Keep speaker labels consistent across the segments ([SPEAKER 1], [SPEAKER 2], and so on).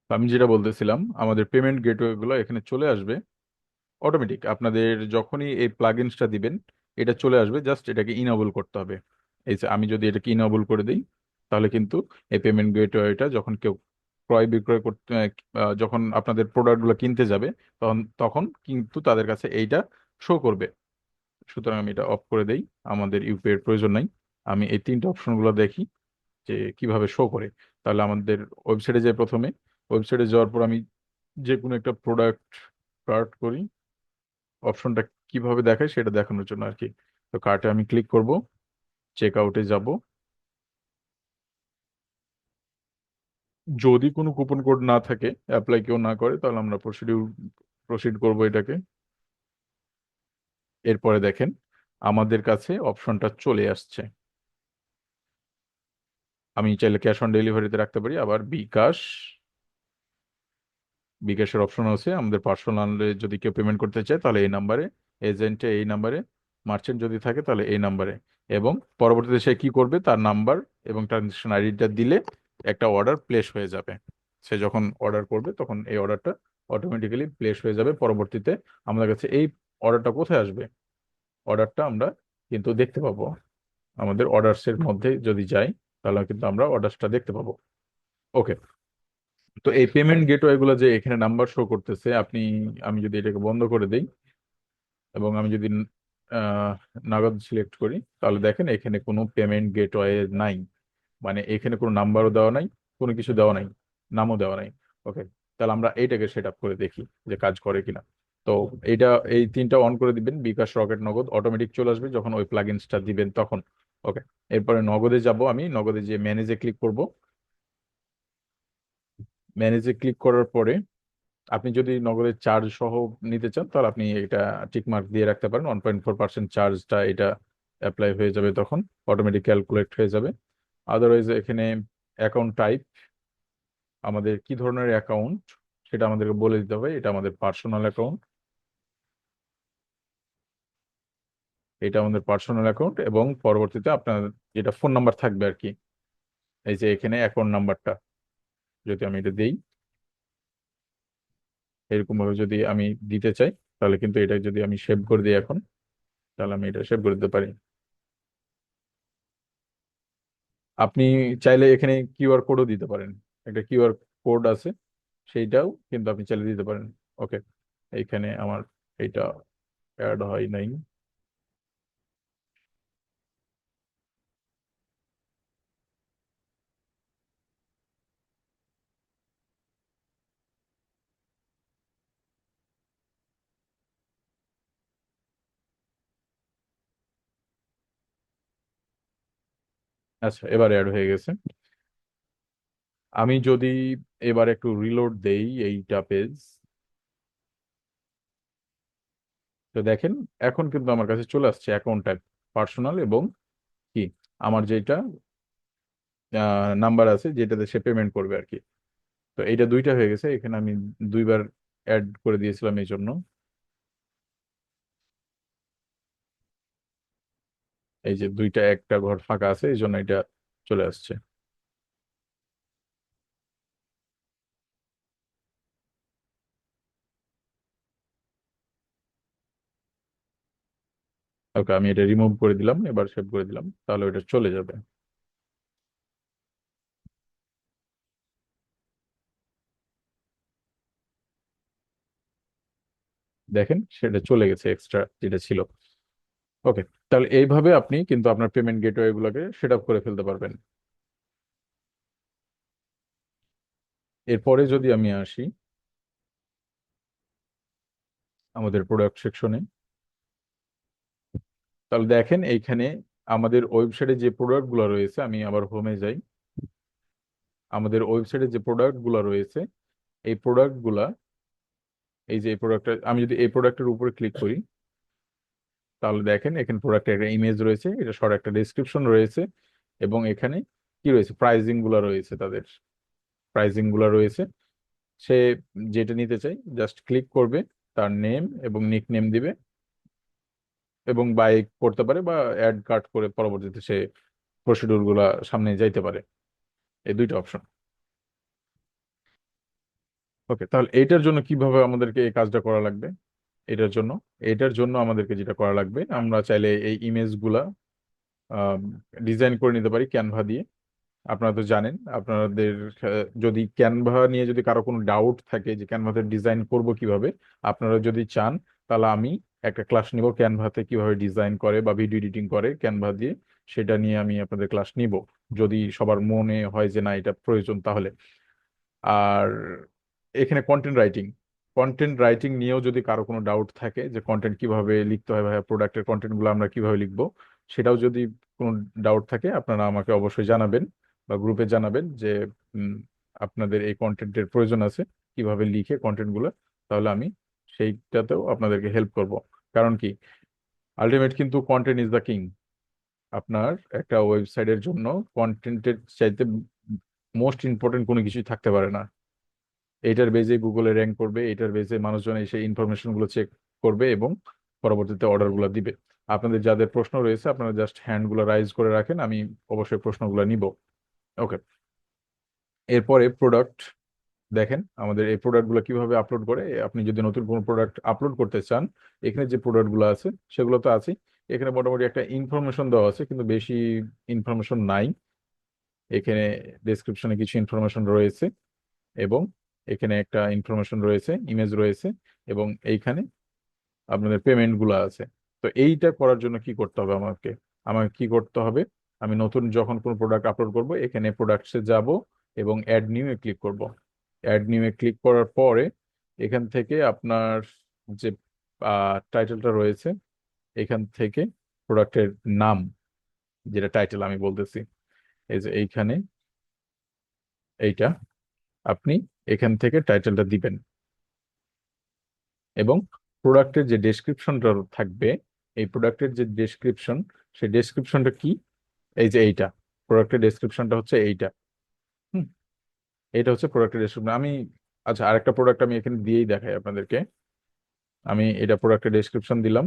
[SPEAKER 1] আমি যেটা বলতেছিলাম, আমাদের পেমেন্ট গেটওয়ে গুলো এখানে চলে আসবে অটোমেটিক। আপনাদের যখনই এই প্লাগইনসটা দিবেন, এটা চলে আসবে, জাস্ট এটাকে ইনেবল করতে হবে। এই যে আমি যদি এটাকে ইনেবল করে দিই, তাহলে কিন্তু এই পেমেন্ট গেটওয়েটা যখন কেউ ক্রয় বিক্রয় করতে যখন আপনাদের প্রোডাক্টগুলো কিনতে যাবে, তখন তখন কিন্তু তাদের কাছে এইটা শো করবে। সুতরাং আমি এটা অফ করে দেই, আমাদের ইউপিআই এর প্রয়োজন নাই। আমি এই তিনটা অপশনগুলো দেখি যে কিভাবে শো করে। তাহলে আমাদের ওয়েবসাইটে যাই, প্রথমে ওয়েবসাইটে যাওয়ার পর আমি যে কোনো একটা প্রোডাক্ট কার্ট করি। অপশনটা কিভাবে দেখায় সেটা দেখানোর জন্য আর কি। তো কার্টে আমি ক্লিক করব, চেক আউটে যাব। যদি কোনো কুপন কোড না থাকে, অ্যাপ্লাই কেউ না করে, তাহলে আমরা প্রসিড করব এটাকে। এরপরে দেখেন আমাদের কাছে অপশনটা চলে আসছে। আমি চাইলে ক্যাশ অন ডেলিভারিতে রাখতে পারি, আবার বিকাশের অপশন আছে। আমাদের পার্সোনালে যদি কেউ পেমেন্ট করতে চায় তাহলে এই নাম্বারে, এজেন্টে এই নাম্বারে, মার্চেন্ট যদি থাকে তাহলে এই নাম্বারে। এবং পরবর্তীতে সে কি করবে, তার নাম্বার এবং ট্রানজেকশন আইডিটা দিলে একটা অর্ডার প্লেস হয়ে যাবে। সে যখন অর্ডার করবে তখন এই অর্ডারটা অটোমেটিক্যালি প্লেস হয়ে যাবে। পরবর্তীতে আমাদের কাছে এই অর্ডারটা কোথায় আসবে, অর্ডারটা আমরা কিন্তু দেখতে পাবো। আমাদের অর্ডারস এর মধ্যে যদি যাই, তাহলে কিন্তু আমরা অর্ডারসটা দেখতে পাবো। ওকে। তো এই পেমেন্ট গেটওয়ে গুলো যে এখানে নাম্বার শো করতেছে, আমি যদি এটাকে বন্ধ করে দেই এবং আমি যদি আহ, নগদ সিলেক্ট করি, তাহলে দেখেন এখানে কোনো পেমেন্ট গেটওয়ে নাই। মানে এখানে কোনো নাম্বারও দেওয়া নাই, কোনো কিছু দেওয়া নাই, নামও দেওয়া নাই। ওকে। তাহলে আমরা এইটাকে সেট আপ করে দেখি যে কাজ করে কিনা। তো এইটা, এই তিনটা অন করে দিবেন, বিকাশ, রকেট, নগদ অটোমেটিক চলে আসবে যখন ওই প্লাগইনসটা দিবেন তখন। ওকে। এরপরে নগদে যাব, আমি নগদে যে ম্যানেজে ক্লিক করব। ম্যানেজে ক্লিক করার পরে আপনি যদি নগদের চার্জ সহ নিতে চান, তাহলে আপনি এটা টিক মার্ক দিয়ে রাখতে পারেন। 1.4% চার্জটা এটা অ্যাপ্লাই হয়ে যাবে, তখন অটোমেটিক ক্যালকুলেট হয়ে যাবে। আদারওয়াইজ এখানে অ্যাকাউন্ট টাইপ, আমাদের কি ধরনের অ্যাকাউন্ট সেটা আমাদেরকে বলে দিতে হবে। এটা আমাদের পার্সোনাল অ্যাকাউন্ট, এটা আমাদের পার্সোনাল অ্যাকাউন্ট। এবং পরবর্তীতে আপনার যেটা ফোন নাম্বার থাকবে আর কি, এই যে এখানে অ্যাকাউন্ট নাম্বারটা যদি আমি এটা দিই, এরকম ভাবে যদি আমি দিতে চাই, তাহলে কিন্তু এটা যদি আমি সেভ করে দিই এখন, তাহলে আমি এটা সেভ করে দিতে পারি। আপনি চাইলে এখানে কিউআর কোডও দিতে পারেন, একটা কিউআর কোড আছে, সেইটাও কিন্তু আপনি চাইলে দিতে পারেন। ওকে। এইখানে আমার এটা অ্যাড হয় নাই। আচ্ছা, এবার অ্যাড হয়ে গেছে। আমি যদি এবার একটু রিলোড দেই এইটা পেজ, তো দেখেন এখন কিন্তু আমার কাছে চলে আসছে অ্যাকাউন্ট টাইপ পার্সোনাল, এবং কি আমার যেটা নাম্বার আছে যেটাতে সে পেমেন্ট করবে আর কি। তো এইটা দুইটা হয়ে গেছে, এখানে আমি দুইবার অ্যাড করে দিয়েছিলাম এই জন্য। এই যে দুইটা, একটা ঘর ফাঁকা আছে এই জন্য এটা চলে আসছে। ওকে, আমি এটা রিমুভ করে দিলাম, এবার সেভ করে দিলাম, তাহলে ওটা চলে যাবে। দেখেন সেটা চলে গেছে, এক্সট্রা যেটা ছিল। ওকে। তাহলে এইভাবে আপনি কিন্তু আপনার পেমেন্ট গেটওয়ে গুলোকে সেট আপ করে ফেলতে পারবেন। এরপরে যদি আমি আসি আমাদের প্রোডাক্ট সেকশনে, তাহলে দেখেন এইখানে আমাদের ওয়েবসাইটে যে প্রোডাক্ট গুলো রয়েছে, আমি আবার হোমে যাই। আমাদের ওয়েবসাইটে যে প্রোডাক্ট গুলো রয়েছে, এই প্রোডাক্ট গুলা, এই যে এই প্রোডাক্টটা, আমি যদি এই প্রোডাক্টের উপরে ক্লিক করি, তাহলে দেখেন এখানে প্রোডাক্টের একটা ইমেজ রয়েছে, এটা সর একটা ডেসক্রিপশন রয়েছে, এবং এখানে কি রয়েছে, প্রাইজিং গুলা রয়েছে, তাদের প্রাইজিং গুলা রয়েছে। সে যেটা নিতে চাই জাস্ট ক্লিক করবে, তার নেম এবং নিক নেম দিবে, এবং বাই করতে পারে বা অ্যাড কার্ট করে পরবর্তীতে সে প্রসিডিউর গুলা সামনে যাইতে পারে। এই দুইটা অপশন। ওকে, তাহলে এইটার জন্য কিভাবে আমাদেরকে এই কাজটা করা লাগবে? এটার জন্য এটার জন্য আমাদেরকে যেটা করা লাগবে, আমরা চাইলে এই ইমেজগুলা ডিজাইন করে নিতে পারি ক্যানভা দিয়ে। আপনারা তো জানেন, আপনাদের যদি ক্যানভা নিয়ে যদি কারো কোনো ডাউট থাকে যে ক্যানভাতে ডিজাইন করব কিভাবে, আপনারা যদি চান তাহলে আমি একটা ক্লাস নিব ক্যানভাতে কিভাবে ডিজাইন করে বা ভিডিও এডিটিং করে ক্যানভা দিয়ে, সেটা নিয়ে আমি আপনাদের ক্লাস নিব যদি সবার মনে হয় যে না এটা প্রয়োজন তাহলে। আর এখানে কন্টেন্ট রাইটিং নিয়েও যদি কারো কোনো ডাউট থাকে যে কন্টেন্ট কিভাবে লিখতে হয়, ভাই প্রোডাক্টের কন্টেন্ট গুলো আমরা কিভাবে লিখবো, সেটাও যদি কোনো ডাউট থাকে আপনারা আমাকে অবশ্যই জানাবেন বা গ্রুপে জানাবেন যে উম, আপনাদের এই কন্টেন্টের প্রয়োজন আছে কিভাবে লিখে কন্টেন্ট গুলো, তাহলে আমি সেইটাতেও আপনাদেরকে হেল্প করব। কারণ কি, আলটিমেট কিন্তু কন্টেন্ট ইজ দ্য কিং। আপনার একটা ওয়েবসাইটের জন্য কন্টেন্টের চাইতে মোস্ট ইম্পর্টেন্ট কোনো কিছুই থাকতে পারে না। এটার বেজে গুগলে র্যাঙ্ক করবে, এটার বেজে মানুষজন এসে ইনফরমেশন গুলো চেক করবে এবং পরবর্তীতে অর্ডার গুলো দিবে। আপনাদের যাদের প্রশ্ন রয়েছে আপনারা জাস্ট হ্যান্ড গুলো রাইজ করে রাখেন, আমি অবশ্যই প্রশ্নগুলো নিব। ওকে, এরপরে প্রোডাক্ট। দেখেন আমাদের এই প্রোডাক্ট গুলো কিভাবে আপলোড করে। আপনি যদি নতুন কোনো প্রোডাক্ট আপলোড করতে চান, এখানে যে প্রোডাক্ট গুলো আছে সেগুলো তো আছে। এখানে মোটামুটি একটা ইনফরমেশন দেওয়া আছে কিন্তু বেশি ইনফরমেশন নাই। এখানে ডেসক্রিপশনে কিছু ইনফরমেশন রয়েছে এবং এখানে একটা ইনফরমেশন রয়েছে, ইমেজ রয়েছে, এবং এইখানে আপনাদের পেমেন্ট গুলো আছে। তো এইটা করার জন্য কি করতে হবে আমাকে? আমাকে কি করতে হবে? আমি নতুন যখন কোনো প্রোডাক্ট আপলোড করব এখানে প্রোডাক্টসে যাব এবং অ্যাড নিউ এ ক্লিক করব। অ্যাড নিউ এ ক্লিক করার পরে এখান থেকে আপনার যে টাইটেলটা রয়েছে, এখান থেকে প্রোডাক্টের নাম, যেটা টাইটেল আমি বলতেছি, এই যে এইখানে এইটা, আপনি এখান থেকে টাইটেলটা দিবেন এবং প্রোডাক্টের যে ডেসক্রিপশনটা থাকবে, এই প্রোডাক্টের যে ডেসক্রিপশন, সেই ডেসক্রিপশনটা কি? এই যে এইটা, প্রোডাক্টের ডেসক্রিপশনটা হচ্ছে এইটা। হুম, এইটা হচ্ছে প্রোডাক্টের ডেসক্রিপশন। আমি আচ্ছা আরেকটা প্রোডাক্ট আমি এখানে দিয়েই দেখাই আপনাদেরকে। আমি এটা প্রোডাক্টের ডেসক্রিপশন দিলাম,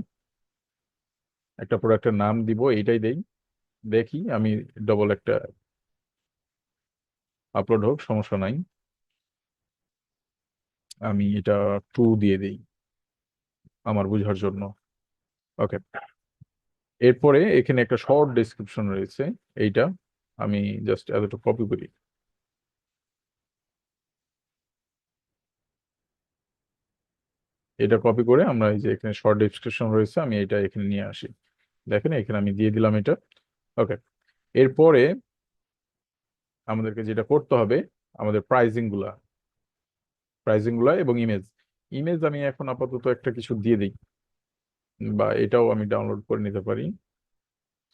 [SPEAKER 1] একটা প্রোডাক্টের নাম দিব, এইটাই দেই। দেখি আমি ডবল একটা আপলোড হোক, সমস্যা নাই। আমি এটা 2 দিয়ে দিই আমার বোঝার জন্য। ওকে, এরপরে এখানে একটা শর্ট ডেসক্রিপশন রয়েছে, এইটা আমি জাস্ট এতটুকু কপি করি। এটা কপি করে আমরা এই যে এখানে শর্ট ডেসক্রিপশন রয়েছে আমি এটা এখানে নিয়ে আসি। দেখেন এখানে আমি দিয়ে দিলাম এটা। ওকে, এরপরে আমাদেরকে যেটা করতে হবে, আমাদের প্রাইজিং গুলা এবং ইমেজ। ইমেজ আমি এখন আপাতত একটা কিছু দিয়ে দিই, বা এটাও আমি ডাউনলোড করে নিতে পারি।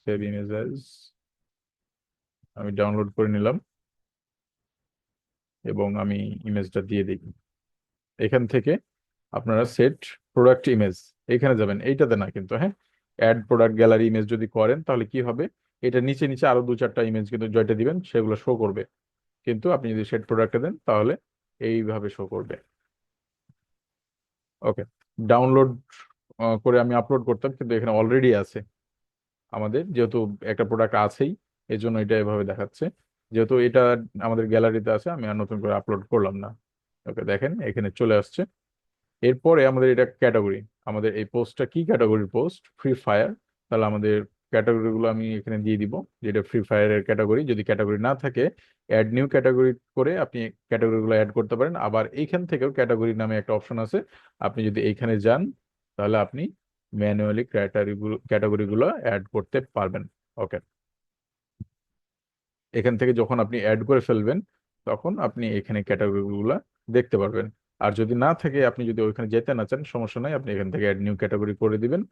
[SPEAKER 1] সেভ ইমেজ অ্যাজ, আমি ডাউনলোড করে নিলাম এবং আমি ইমেজটা দিয়ে দিই। এখান থেকে আপনারা সেট প্রোডাক্ট ইমেজ, এখানে যাবেন, এইটাতে না কিন্তু, হ্যাঁ। অ্যাড প্রোডাক্ট গ্যালারি ইমেজ যদি করেন তাহলে কি হবে, এটা নিচে নিচে আরো 2-4টা ইমেজ কিন্তু জয়টা দিবেন, সেগুলো শো করবে। কিন্তু আপনি যদি সেট প্রোডাক্টে দেন তাহলে এইভাবে শো করবে। ওকে, ডাউনলোড করে আমি আপলোড করতাম কিন্তু এখানে অলরেডি আছে আমাদের, যেহেতু একটা প্রোডাক্ট আছেই এই জন্য এটা এভাবে দেখাচ্ছে। যেহেতু এটা আমাদের গ্যালারিতে আছে আমি আর নতুন করে আপলোড করলাম না। ওকে, দেখেন এখানে চলে আসছে। এরপরে আমাদের এটা ক্যাটাগরি, আমাদের এই পোস্টটা কি ক্যাটাগরির পোস্ট? Free fire. তাহলে আমাদের ক্যাটাগরি গুলো আমি এখানে দিয়ে দিব, যেটা ফ্রি ফায়ারের ক্যাটাগরি। যদি ক্যাটাগরি না থাকে, অ্যাড নিউ ক্যাটাগরি করে আপনি ক্যাটাগরি গুলো অ্যাড করতে পারেন। আবার এইখান থেকেও ক্যাটাগরি নামে একটা অপশন আছে, আপনি যদি এইখানে যান তাহলে আপনি ম্যানুয়ালি ক্যাটাগরি গুলো অ্যাড করতে পারবেন। ওকে, এখান থেকে যখন আপনি অ্যাড করে ফেলবেন তখন আপনি এখানে ক্যাটাগরিগুলো দেখতে পারবেন। আর যদি না থাকে, আপনি যদি ওইখানে যেতে না চান, সমস্যা নাই, আপনি এখান থেকে অ্যাড নিউ ক্যাটাগরি করে দিবেন,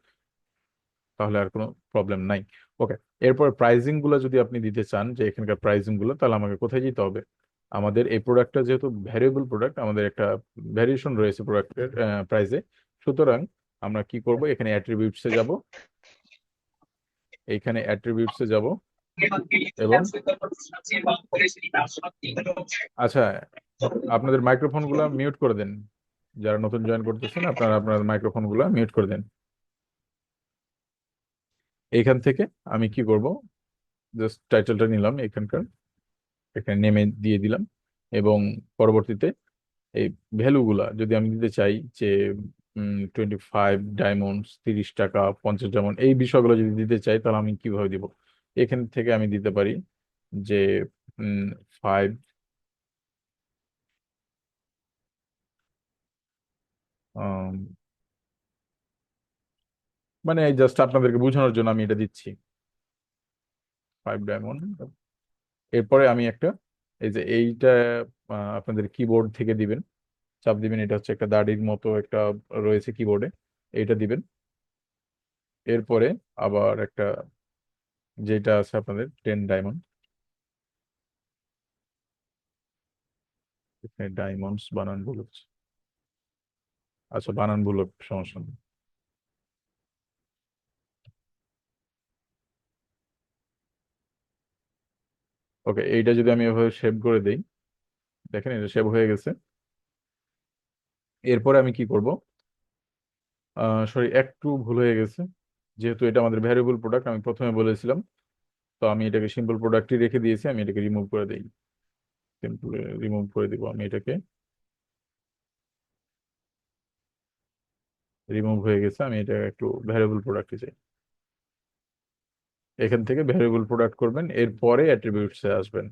[SPEAKER 1] তাহলে আর কোনো প্রবলেম নাই। ওকে, এরপর প্রাইজিং গুলো যদি আপনি দিতে চান, যে এখানকার প্রাইজিং গুলো, তাহলে আমাকে কোথায় যেতে হবে? আমাদের এই প্রোডাক্টটা যেহেতু ভ্যারিয়েবল প্রোডাক্ট, আমাদের একটা ভ্যারিয়েশন রয়েছে প্রোডাক্টের প্রাইসে। সুতরাং আমরা কি করব, এখানে অ্যাট্রিবিউটসে যাব, এইখানে অ্যাট্রিবিউটসে যাব এবং আচ্ছা, আপনাদের মাইক্রোফোন গুলা মিউট করে দেন। যারা নতুন জয়েন করতেছেন আপনারা আপনার মাইক্রোফোন গুলা মিউট করে দেন। এইখান থেকে আমি কি করব, জাস্ট টাইটেলটা নিলাম এখানকার, এখানে নেমে দিয়ে দিলাম এবং পরবর্তীতে এই ভ্যালুগুলা যদি আমি দিতে চাই যে 25 ডায়মন্ডস, 30 টাকা, 50 ডায়মন্ড, এই বিষয়গুলো যদি দিতে চাই তাহলে আমি কিভাবে দিব? এখান থেকে আমি দিতে পারি যে 5, মানে জাস্ট আপনাদেরকে বোঝানোর জন্য আমি এটা দিচ্ছি, 5 ডায়মন্ড। এরপরে আমি একটা, এই যে এইটা আপনাদের কিবোর্ড থেকে দিবেন, চাপ দিবেন, এটা হচ্ছে একটা দাড়ির মতো একটা রয়েছে কিবোর্ডে, এইটা দিবেন। এরপরে আবার একটা, যেটা আছে আপনাদের 10 ডায়মন্ড, এখানে ডায়মন্ডস বানান ভুল হচ্ছে, আচ্ছা বানান ভুল হবে, সমস্যা নেই। ওকে, এইটা যদি আমি এভাবে সেভ করে দেই, দেখেন এটা সেভ হয়ে গেছে। এরপরে আমি কি করব, সরি একটু ভুল হয়ে গেছে, যেহেতু এটা আমাদের ভ্যারিয়েবল প্রোডাক্ট, আমি প্রথমে বলেছিলাম, তো আমি এটাকে সিম্পল প্রোডাক্টই রেখে দিয়েছি, আমি এটাকে রিমুভ করে দিই, সিম্পল রিমুভ করে দিব আমি এটাকে, রিমুভ হয়ে গেছে। আমি এটা একটু ভ্যারিয়েবল প্রোডাক্টে চাই, এখান থেকে ভ্যারিয়েবল প্রোডাক্ট করবেন, এরপরে অ্যাট্রিবিউটসে আসবেন।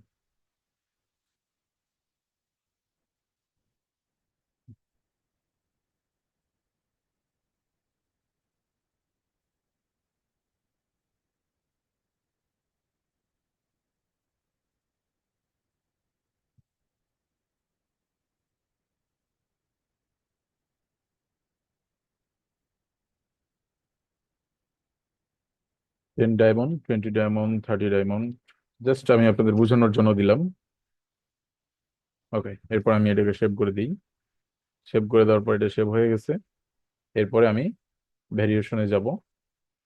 [SPEAKER 1] 10 ডায়মন্ড, 20 ডায়মন্ড, 30 ডায়মন্ড, জাস্ট আমি আপনাদের বোঝানোর জন্য দিলাম। ওকে, এরপর আমি এটাকে সেভ করে দিই, সেভ করে দেওয়ার পর এটা সেভ হয়ে গেছে। এরপরে আমি ভ্যারিয়েশনে যাব,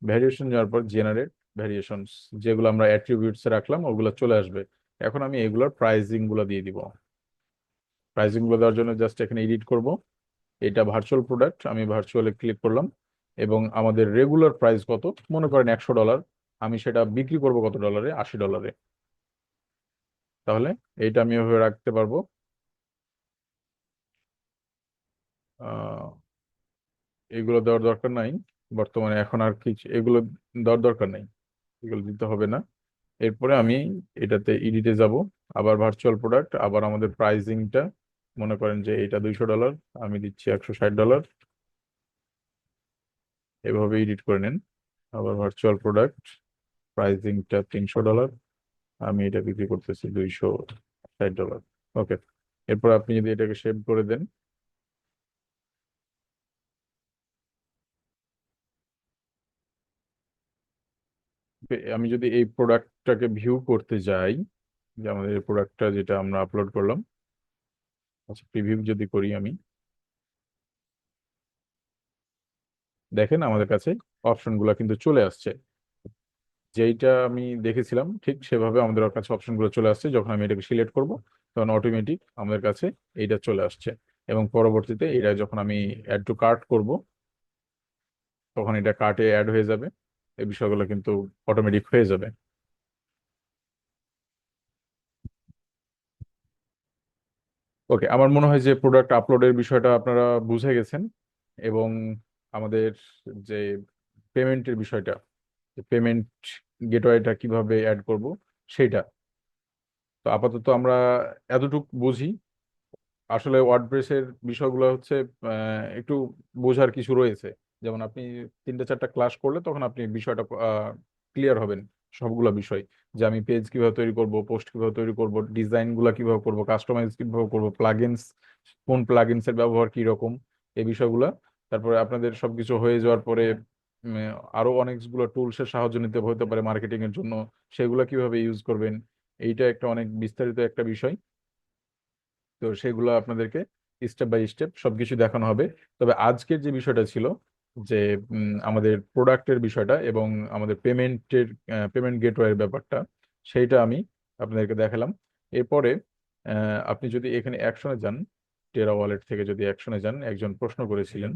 [SPEAKER 1] ভ্যারিয়েশন যাওয়ার পর জেনারেট ভ্যারিয়েশনস, যেগুলো আমরা অ্যাট্রিবিউটস রাখলাম ওগুলো চলে আসবে। এখন আমি এগুলোর প্রাইজিং গুলো দিয়ে দিব। প্রাইজিং গুলো দেওয়ার জন্য জাস্ট এখানে এডিট করব, এটা ভার্চুয়াল প্রোডাক্ট, আমি ভার্চুয়ালে ক্লিক করলাম, এবং আমাদের রেগুলার প্রাইস কত, মনে করেন $100, আমি সেটা বিক্রি করব কত ডলারে, $80। তাহলে এইটা আমি এভাবে রাখতে পারবো। আহ এগুলো দেওয়ার দরকার নাই বর্তমানে, এখন আর কিছু এগুলো দেওয়ার দরকার নাই, এগুলো দিতে হবে না। এরপরে আমি এটাতে এডিটে যাব, আবার ভার্চুয়াল প্রোডাক্ট, আবার আমাদের প্রাইজিংটা, মনে করেন যে এটা $200, আমি দিচ্ছি $160, এভাবে এডিট করে নেন। আবার ভার্চুয়াল প্রোডাক্ট, প্রাইজিংটা $300, আমি এটা বিক্রি করতেছি $260। ওকে, এরপর আপনি যদি এটাকে সেভ করে দেন, আমি যদি এই প্রোডাক্টটাকে ভিউ করতে যাই, যে আমাদের এই প্রোডাক্টটা যেটা আমরা আপলোড করলাম, আচ্ছা প্রিভিউ যদি করি আমি, দেখেন আমাদের কাছে অপশনগুলো কিন্তু চলে আসছে, যেইটা আমি দেখেছিলাম ঠিক সেভাবে আমাদের কাছে অপশনগুলো চলে আসছে। যখন আমি এটাকে সিলেক্ট করব তখন অটোমেটিক আমাদের কাছে এইটা চলে আসছে, এবং পরবর্তীতে এটা যখন আমি অ্যাড টু কার্ট করব তখন এটা কার্টে অ্যাড হয়ে যাবে, এই বিষয়গুলো কিন্তু অটোমেটিক হয়ে যাবে। ওকে, আমার মনে হয় যে প্রোডাক্ট আপলোডের বিষয়টা আপনারা বুঝে গেছেন, এবং আমাদের যে পেমেন্টের বিষয়টা, পেমেন্ট গেটওয়েটা কিভাবে অ্যাড করব সেটা, তো আপাতত আমরা এতটুকু বুঝি। আসলে ওয়ার্ডপ্রেসের বিষয়গুলো হচ্ছে একটু বোঝার কিছু রয়েছে, যেমন আপনি 3-4টা ক্লাস করলে তখন আপনি বিষয়টা ক্লিয়ার হবেন, সবগুলো বিষয়, যে আমি পেজ কিভাবে তৈরি করব, পোস্ট কিভাবে তৈরি করব, ডিজাইন গুলা কিভাবে করব, কাস্টমাইজ কিভাবে করব, প্লাগইনস, কোন প্লাগইনস এর ব্যবহার কি রকম, এই বিষয়গুলা। তারপরে আপনাদের সবকিছু হয়ে যাওয়ার পরে উম, আরো অনেকগুলো টুলসের সাহায্য নিতে হতে পারে মার্কেটিং এর জন্য, সেগুলা কিভাবে ইউজ করবেন, এইটা একটা অনেক বিস্তারিত একটা বিষয়। তো সেগুলো আপনাদেরকে স্টেপ বাই স্টেপ সবকিছু দেখানো হবে। তবে আজকের যে বিষয়টা ছিল, যে আমাদের প্রোডাক্টের বিষয়টা এবং আমাদের পেমেন্ট গেটওয়ের ব্যাপারটা, সেইটা আমি আপনাদেরকে দেখালাম। এরপরে আপনি যদি এখানে অ্যাকশনে যান, টেরা ওয়ালেট থেকে যদি অ্যাকশনে যান, একজন প্রশ্ন করেছিলেন,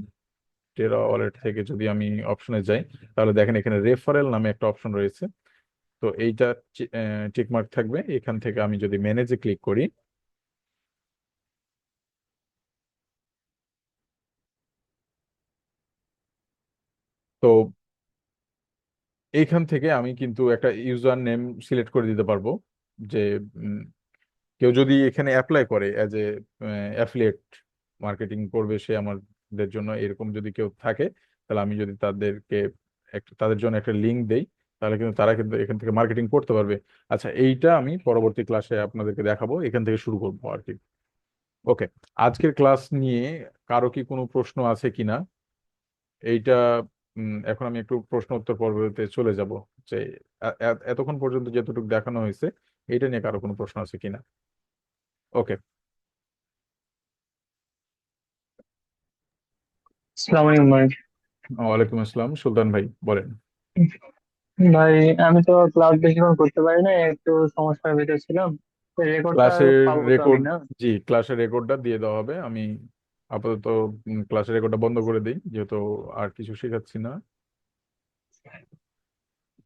[SPEAKER 1] টেরা ওয়ালেট থেকে যদি আমি অপশনে যাই, তাহলে দেখেন এখানে রেফারেল নামে একটা অপশন রয়েছে, তো এইটা চেকমার্ক থাকবে। এখান থেকে আমি যদি ম্যানেজে ক্লিক করি, তো এইখান থেকে আমি কিন্তু একটা ইউজার নেম সিলেক্ট করে দিতে পারবো, যে উম, কেউ যদি এখানে অ্যাপ্লাই করে অ্যাজ এ অ্যাফিলিয়েট মার্কেটিং করবে সে আমাদের জন্য, এরকম যদি কেউ থাকে, তাহলে আমি যদি তাদেরকে একটা, তাদের জন্য একটা লিঙ্ক দেই, তাহলে কিন্তু তারা কিন্তু এখান থেকে মার্কেটিং করতে পারবে। আচ্ছা, এইটা আমি পরবর্তী ক্লাসে আপনাদেরকে দেখাবো, এখান থেকে শুরু করবো আর কি। ওকে, আজকের ক্লাস নিয়ে কারো কি কোনো প্রশ্ন আছে কিনা, এইটা এখন আমি একটু প্রশ্ন উত্তর পর্বতে চলে যাব, যে এতক্ষণ পর্যন্ত যতটুকু দেখানো হয়েছে এইটা নিয়ে কারো কোনো প্রশ্ন আছে কিনা। ওকে।
[SPEAKER 2] আসসালামু আলাইকুম ভাই।
[SPEAKER 1] ওয়ালাইকুম আসসালাম, সুলতান ভাই বলেন।
[SPEAKER 2] ভাই, আমি তো ক্লাউড বেশিক্ষণ করতে পারি না, একটু সমস্যার ভিতর ছিলাম। রেকর্ডটা
[SPEAKER 1] ক্লাসের
[SPEAKER 2] পাবো তো আমি,
[SPEAKER 1] রেকর্ড,
[SPEAKER 2] না?
[SPEAKER 1] জি ক্লাসের রেকর্ডটা দিয়ে দেওয়া হবে। আমি আপাতত ক্লাসের রেকর্ডটা বন্ধ করে দিই, যেহেতু আর কিছু শেখাচ্ছি না।